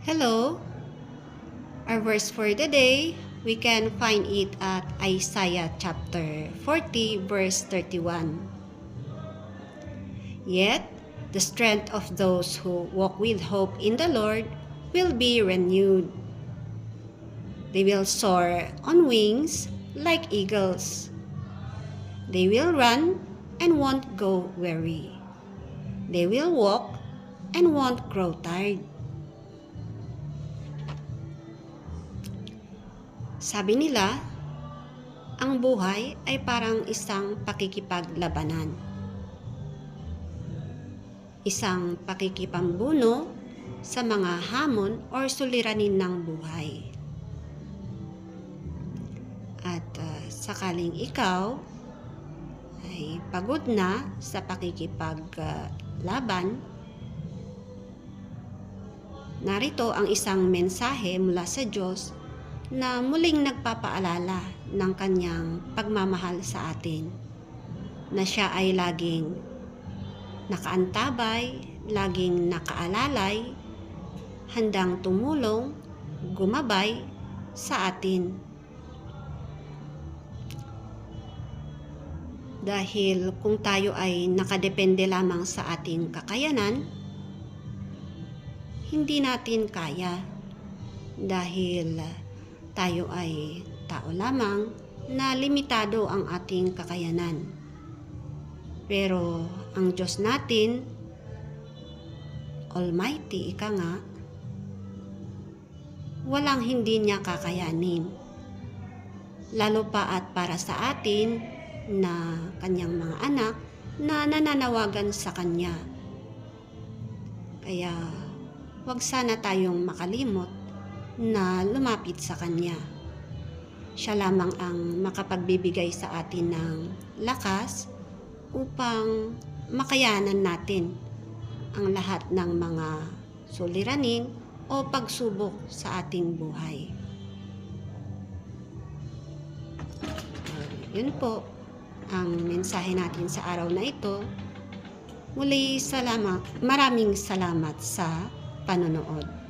Hello. Our verse for the day, we can find it at Isaiah chapter 40 verse 31. Yet, the strength of those who walk with hope in the Lord will be renewed. They will soar on wings like eagles. They will run and won't go weary. They will walk and won't grow tired. Sabi nila, ang buhay ay parang isang pakikipaglabanan. Isang pakikipambuno sa mga hamon o suliranin ng buhay. At sakaling ikaw ay pagod na sa pakikipaglaban, narito ang isang mensahe mula sa Diyos na muling nagpapaalala ng kanyang pagmamahal sa atin, na siya ay laging nakaantabay, laging nakaalalay, handang tumulong, gumabay sa atin. Dahil kung tayo ay nakadepende lamang sa ating kakayanan, hindi natin kaya, dahil tayo ay tao lamang na limitado ang ating kakayanan. Pero ang Diyos natin, Almighty, ika nga, walang hindi niya kakayanin. Lalo pa at para sa atin na kanyang mga anak na nananawagan sa kanya. Kaya wag sana tayong makalimot na lumapit sa kanya. Siya lamang ang makapagbibigay sa atin ng lakas upang makayanan natin ang lahat ng mga suliranin o pagsubok sa ating buhay. Yun po ang mensahe natin sa araw na ito. Muli maraming salamat sa panonood.